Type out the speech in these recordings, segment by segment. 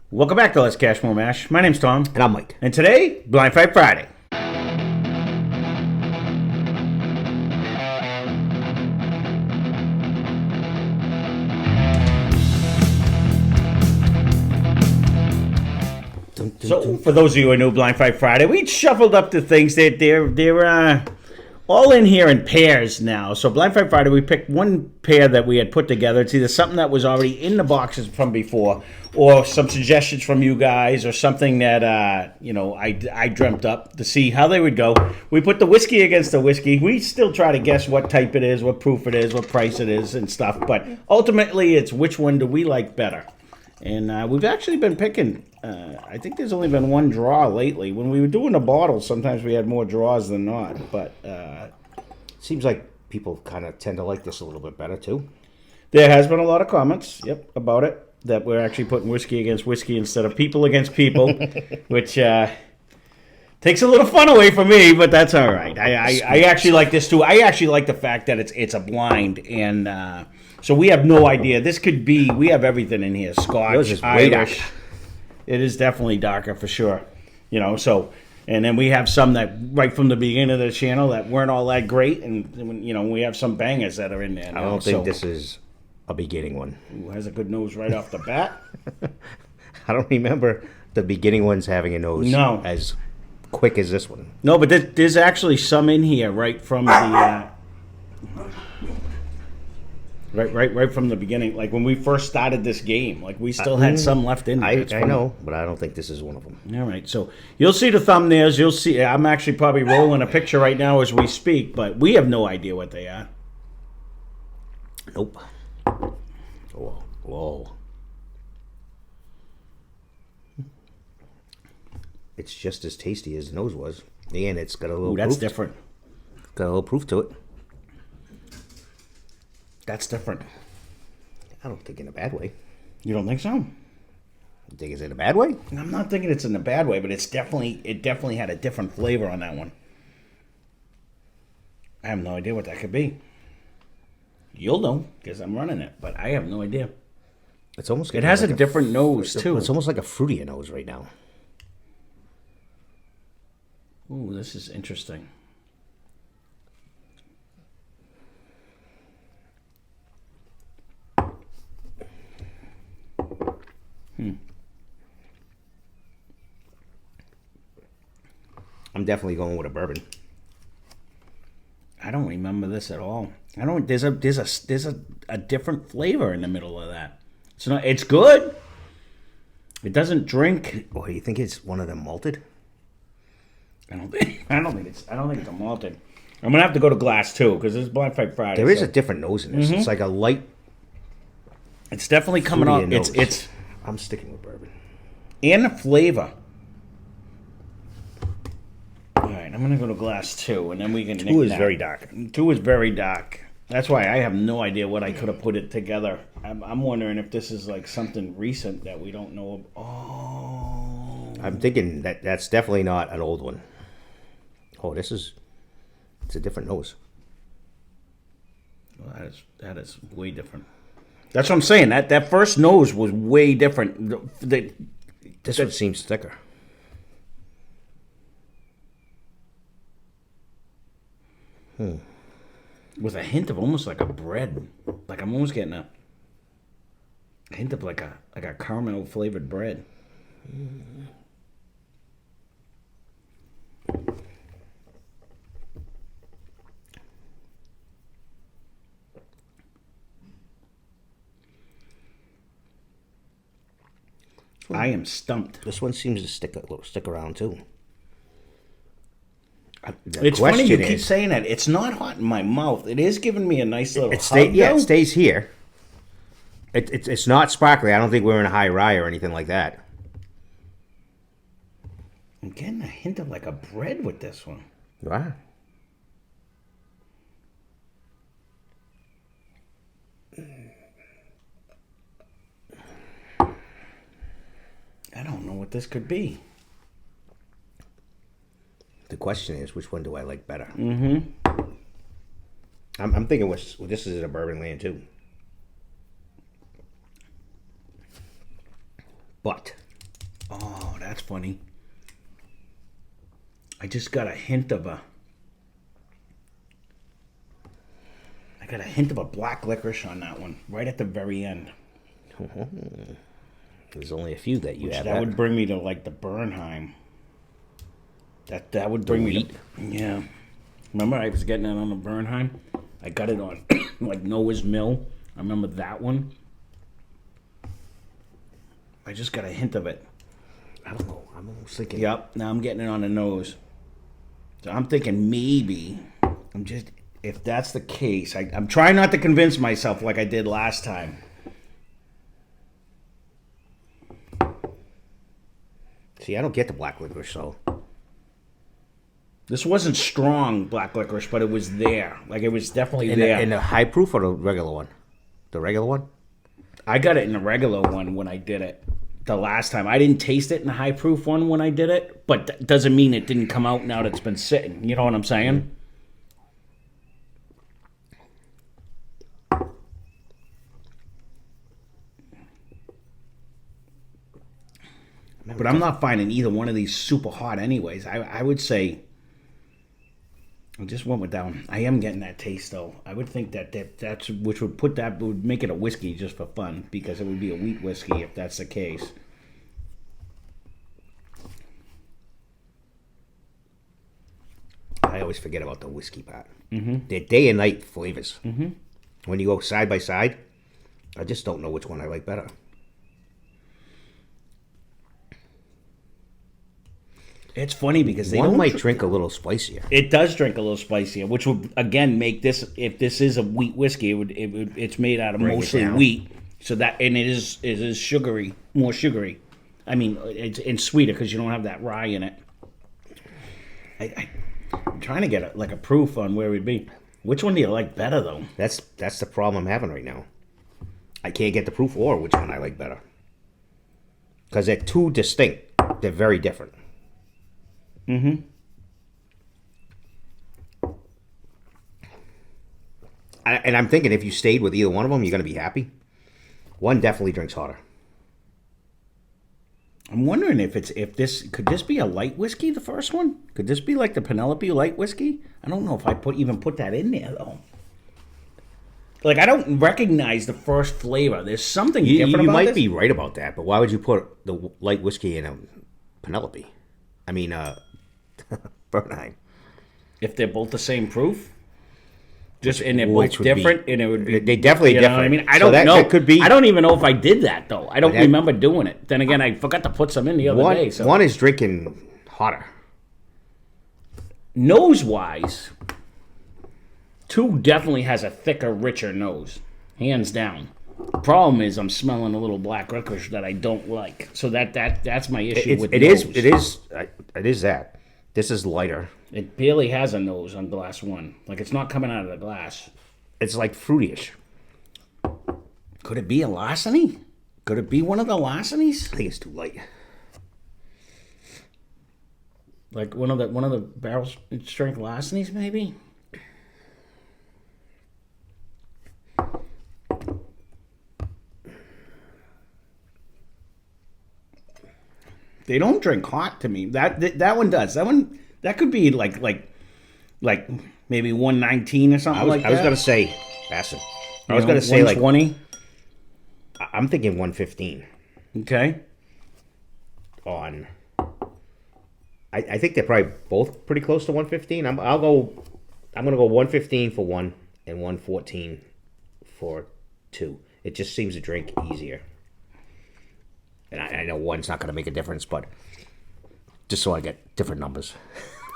Welcome back to Lesscashmoremash. My name's Tom. And I'm Mike. And today, Blind Fight Friday. So, for those of you who are new, Blind Fight Friday, we shuffled up the things. They're all in here in pairs now. So, Blind Fight Friday, we picked one pair that we had put together. It's either something that was already in the boxes from before, or some suggestions from you guys, or something that I dreamt up to see how they would go. We put the whiskey against the whiskey. We still try to guess what type it is, what proof it is, what price it is, and stuff. But ultimately, it's which one do we like better. And we've actually been picking. I think there's only been one draw lately. When we were doing the bottles, sometimes we had more draws than not. But Seems like people kind of tend to like this a little bit better, too. There has been a lot of comments, about it, that we're actually putting whiskey against whiskey instead of people against people, which takes a little fun away from me, but that's all right. I actually like this, too. I actually like the fact that it's a blind, and so we have no idea. This could be, we have everything in here. Scotch, Irish. It is definitely darker for sure. So, and then we have some that right from the beginning of the channel that weren't all that great, and we have some bangers that are in there now. I don't think this is a beginning one. Who has a good nose right off the bat? I don't remember the beginning ones having a nose as quick as this one. No, but there's actually some in here right from the right from the beginning. Like when we first started this game, like we still had some left in there. I know, but I don't think this is one of them. All right, so you'll see the thumbnails. You'll see. I'm actually probably rolling a picture right now as we speak, but we have no idea what they are. Nope. Whoa. It's just as tasty as the nose was. And it's got a little that's proof. Different. Got a little proof to it. That's different. I don't think in a bad way. You don't think so? You think it's in a bad way? I'm not thinking it's in a bad way, but it definitely had a different flavor on that one. I have no idea what that could be. You'll know because I'm running it, but I have no idea. It's almost. It has like a different nose too. It's almost like a fruitier nose right now. Ooh, this is interesting. I'm definitely going with a bourbon. I don't remember this at all. I don't. There's a different flavor in the middle of that. It's not. It's good. It doesn't drink. Oh, you think it's one of them malted? I don't think it's a malted. I'm gonna have to go to glass too because this is Blind Fight Friday. There is a different nose in this. It's like a light. It's definitely coming off. It's. I'm sticking with bourbon. And the flavor. All right, I'm gonna go to glass 2, and then we can. 2 is very dark. 2 is very dark. That's why I have no idea what I could have put it together. I'm wondering if this is like something recent that we don't know. Oh. I'm thinking that's definitely not an old one. Oh, it's a different nose. Well, that is way different. That's what I'm saying. That first nose was way different. This one seems thicker. With a hint of almost like a bread. Like I'm almost getting a hint of like a caramel flavored bread. I am stumped. This one seems to stick around too. It's funny you keep saying that. It's not hot in my mouth. It is giving me a nice little hug, it stays here. It's not sparkly. I don't think we're in a high rye or anything like that. I'm getting a hint of like a bread with this one. Wow. I don't know what this could be. The question is, which one do I like better? Mm-hmm. I'm thinking this is in a bourbon land too. But Oh, that's funny. I just got a hint of a... I got a hint of a black licorice on that one, right at the very end. There's only a few that you have. That would bring me to, like, the Bernheim. That would bring me to... Yeah. Remember I was getting it on the Bernheim? I got it on, like, Noah's Mill. I remember that one. I just got a hint of it. I don't know. I'm almost thinking... Yep, now I'm getting it on the nose. So I'm thinking maybe... If that's the case, I'm trying not to convince myself like I did last time. See, I don't get the black licorice, so... This wasn't strong black licorice, but it was there. Like, it was definitely there. In the high proof or the regular one? The regular one? I got it in the regular one when I did it the last time. I didn't taste it in the high proof one when I did it, but that doesn't mean it didn't come out now that it's been sitting. You know what I'm saying? But I'm not finding either one of these super hot anyways. I would say... I just went with that one. I am getting that taste though. I would think that's which would make it a whiskey just for fun, because it would be a wheat whiskey if that's the case. I always forget about the whiskey part. Mm-hmm. They're day and night flavors. Mm-hmm. When you go side by side, I just don't know which one I like better. It's funny because one might drink a little spicier. It does drink a little spicier, which would again make this. If this is a wheat whiskey, it's made out of mostly wheat, so that and it is sugary, more sugary. I mean, it's sweeter because you don't have that rye in it. I'm trying to get a proof on where we'd be. Which one do you like better though? That's the problem I'm having right now. I can't get the proof or which one I like better, because they're too distinct. They're very different. Mm-hmm. And I'm thinking if you stayed with either one of them, you're going to be happy. One definitely drinks hotter. I'm wondering if could this be a light whiskey, the first one? Could this be like the Penelope light whiskey? I don't know if I even put that in there though. Like, I don't recognize the first flavor. There's something different about this. You might be right about that, but why would you put the light whiskey in a Penelope? I mean, Bernheim. If they're both the same proof, and they're both different, and it would be. They definitely different. What I mean, I don't know. That could be. I don't even know if I did that though. I don't remember doing it. Then again, I forgot to put some in the other day. So. One is drinking hotter. Nose wise, 2 definitely has a thicker, richer nose, hands down. The problem is I'm smelling a little black licorice that I don't like. So that's my issue with nose. It is that. This is lighter. It barely has a nose on glass 1. Like, it's not coming out of the glass. It's like fruityish. Could it be a larceny? Could it be one of the larcenies? I think it's too light. Like one of the barrel strength larcenies, maybe? They don't drink hot to me. That one does. That could be like maybe 119 or something like that. I was gonna say, Bassin. I was gonna say 120. I'm thinking 115. Okay. I think they're probably both pretty close to 115. I'm gonna go 115 for 1 and 114 for 2. It just seems to drink easier. And I know 1's not going to make a difference, but just so I get different numbers.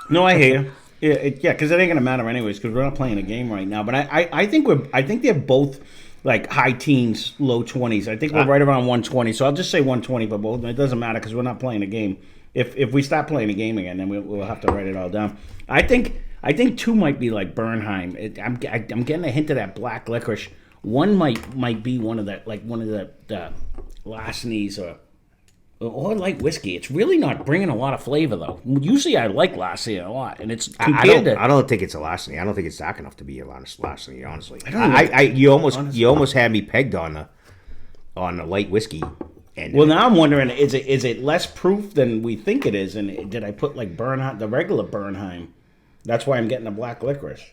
No, I hear you. Yeah, because it ain't going to matter anyways, because we're not playing a game right now. But I think they're both like high teens, low 20s. I think we're right around 120. So I'll just say 120 for both. It doesn't matter because we're not playing a game. If we start playing a game again, then we'll have to write it all down. I think 2 might be like Bernheim. I'm getting a hint of that black licorice. 1 might be one of the larcenies or light whiskey. It's really not bringing a lot of flavor though. Usually I like larceny a lot, and it's compared I don't think it's a larceny. I don't think it's dark enough to be a larceny. Honestly, you almost had me pegged on the light whiskey, end. Well, now I'm wondering, is it less proof than we think it is? And did I put like Bernheim, the regular Bernheim? That's why I'm getting the black licorice.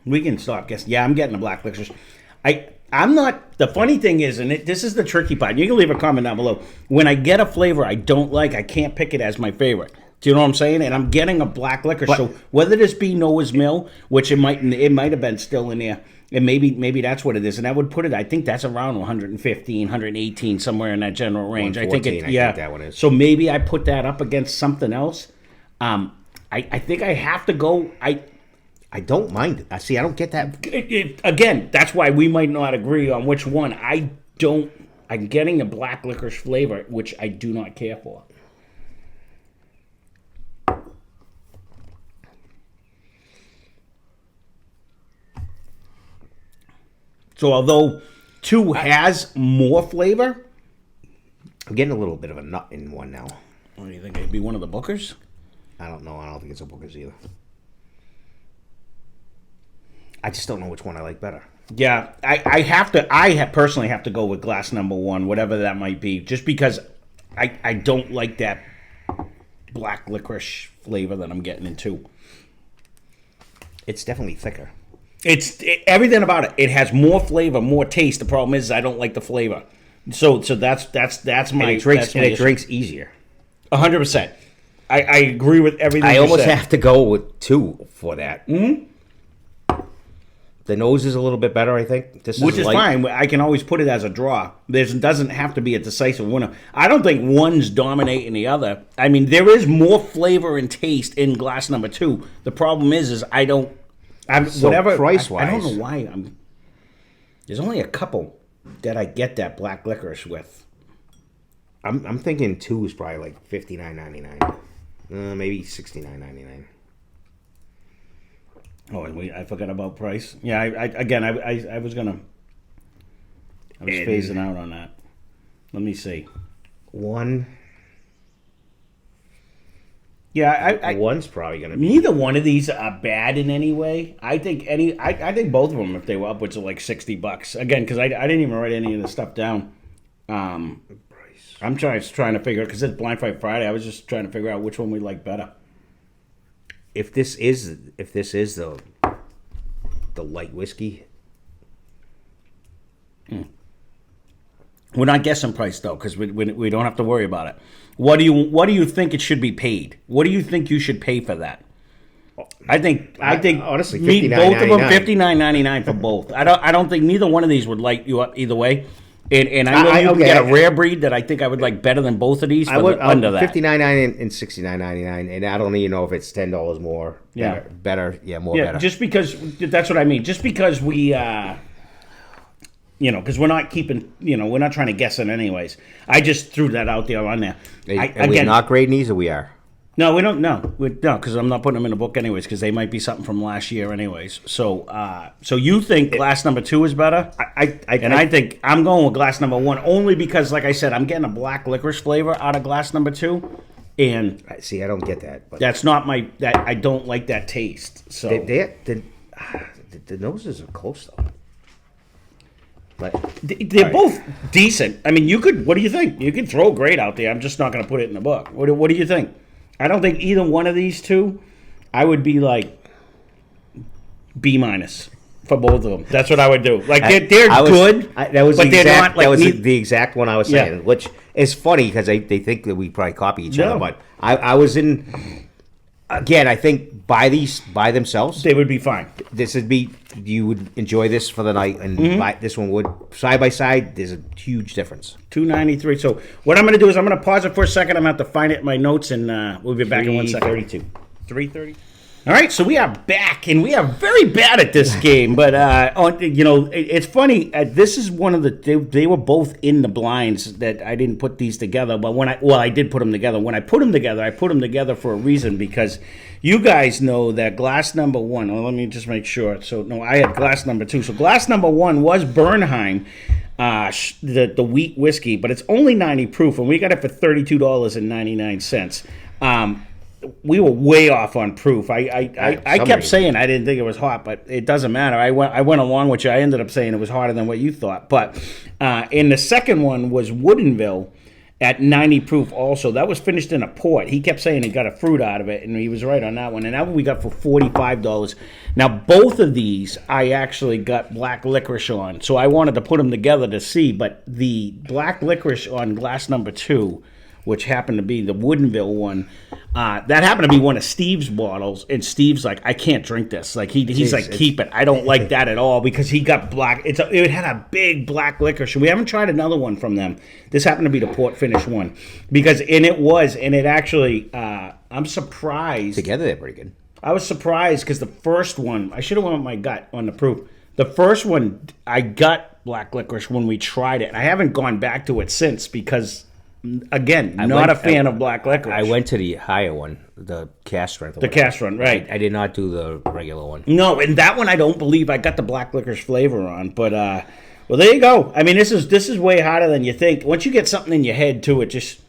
We can stop guessing. Yeah, I'm getting the black licorice. I'm not. The funny thing is, and this is the tricky part. You can leave a comment down below. When I get a flavor I don't like, I can't pick it as my favorite. Do you know what I'm saying? And I'm getting a black licorice. So whether this be Noah's Mill, which it might have been still in there, and maybe that's what it is, and I would put it. I think that's around 115, 118, somewhere in that general range. I think it. Yeah, think that one is. So maybe I put that up against something else. I think I have to go. I don't mind it. See, I don't get that. Again, that's why we might not agree on which one. I'm getting the black licorice flavor, which I do not care for. So although 2 has more flavor, I'm getting a little bit of a nut in one now. what do you think? It'd be one of the Bookers? I don't know. I don't think it's a Booker's either. I just don't know which one I like better. Yeah, I personally have to go with glass number 1, whatever that might be, just because I don't like that black licorice flavor that I'm getting in 2. It's definitely thicker. Everything about it. It has more flavor, more taste. The problem is I don't like the flavor. So that's my. And it drinks easier. 100%. I agree with everything. I you almost said. have to go with 2 for that. Mm-hmm. The nose is a little bit better, I think. Which is fine. I can always put it as a draw. There doesn't have to be a decisive winner. I don't think one's dominating the other. I mean, there is more flavor and taste in glass number 2. The problem is I don't. Price-wise, I don't know why there's only a couple that I get that black licorice with. I'm thinking 2 is probably like $59.99, maybe $69.99. Oh, and I forgot about price. Yeah, I was phasing out on that. Let me see. 1. Yeah, one's probably gonna be. Neither one of these are bad in any way. I think both of them, if they were upwards of like $60, again, because I didn't even write any of the stuff down. I'm trying to figure out, because it's Blind Fight Friday. I was just trying to figure out which one we like better. If this is the light whiskey. We're not guessing price though, because we don't have to worry about it. What do you think it should be paid? What do you think you should pay for that? I think honestly, both of them $59.99 for both. I don't think neither one of these would light you up either way. And I know you can get a rare breed that I think I would like better than both of these. I would under that $59.99 and $69.99, and I don't even know if it's $10 more. Better. Better. Just because that's what I mean. Just because we. Because we're not keeping, we're not trying to guess it anyways. I just threw that out there on there. Are we not grading these, or we are? No, we don't. No, because I'm not putting them in a book anyways, because they might be something from last year anyways. So, so you think glass number 2 is better? I think I'm going with glass number 1 only because, like I said, I'm getting a black licorice flavor out of glass number 2, and see, I don't get that. But that's not that I don't like that taste. So the noses are close though. But they're both decent. I mean, what do you think? You could throw a grade out there. I'm just not going to put it in the book. What do you think? I don't think either one of these 2, I would be like B- for both of them. That's what I would do. Like they're good. That was the exact one I was saying, which is funny because they think that we probably copy each other. But I was in. Again, I think by themselves, they would be fine. You would enjoy this for the night, and this one would. Side by side, there's a huge difference. $2.93. So what I'm going to do is I'm going to pause it for a second. I'm going to have to find it in my notes, and we'll be back in 1 second. $3.30. All right, so we are back, and we are very bad at this game. But it's funny. This is one of they were both in the blinds that I didn't put these together. But I did put them together. When I put them together for a reason, because you guys know that glass number 1. Well, let me just make sure. So no, I had glass number 2. So glass number 1 was Bernheim, the wheat whiskey, but it's only 90 proof, and we got it for $32.99. we were way off on proof. I kept Somebody- saying I didn't think it was hot, but it doesn't matter. I went along with you. I ended up saying it was hotter than what you thought. But in the second one was Woodinville at 90 proof also. That was finished in a port. He kept saying he got a fruit out of it, and he was right on that one. And that one we got for $45. Now, both of these I actually got black licorice on, so I wanted to put them together to see. But the black licorice on glass number 2, which happened to be the Woodinville one, that happened to be one of Steve's bottles, and Steve's like, I can't drink this. Like he's like, keep it. I don't like that at all because he got black. It had a big black licorice. We haven't tried another one from them. This happened to be the port finish one it actually. I'm surprised. Together, they're pretty good. I was surprised because the first one, I should have went with my gut on the proof. The first one, I got black licorice when we tried it. I haven't gone back to it since because. Again, not a fan of black licorice. I went to the higher one, the cast strength. The cast run, right. I did not do the regular one. No, and that one I don't believe I got the black licorice flavor on. But, well, there you go. I mean, this is way harder than you think. Once you get something in your head, too, it just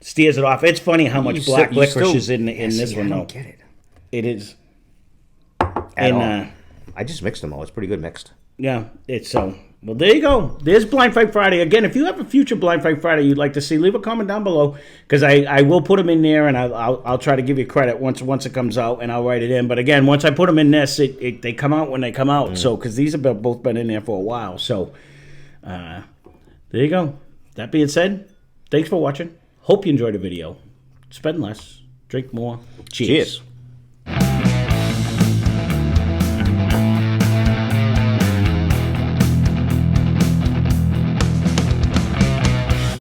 steers it off. It's funny how much black licorice is in this one, though. I don't get it. It is. At all. I just mixed them all. It's pretty good mixed. Yeah, it's so. Well, there you go. There's Blind Fight Friday. Again, if you have a future Blind Fight Friday you'd like to see, leave a comment down below because I will put them in there and I'll try to give you credit once it comes out and I'll write it in. But again, once I put them in this, they come out when they come out. So because these have both been in there for a while. So there you go. That being said, thanks for watching. Hope you enjoyed the video. Spend less, drink more. Cheers.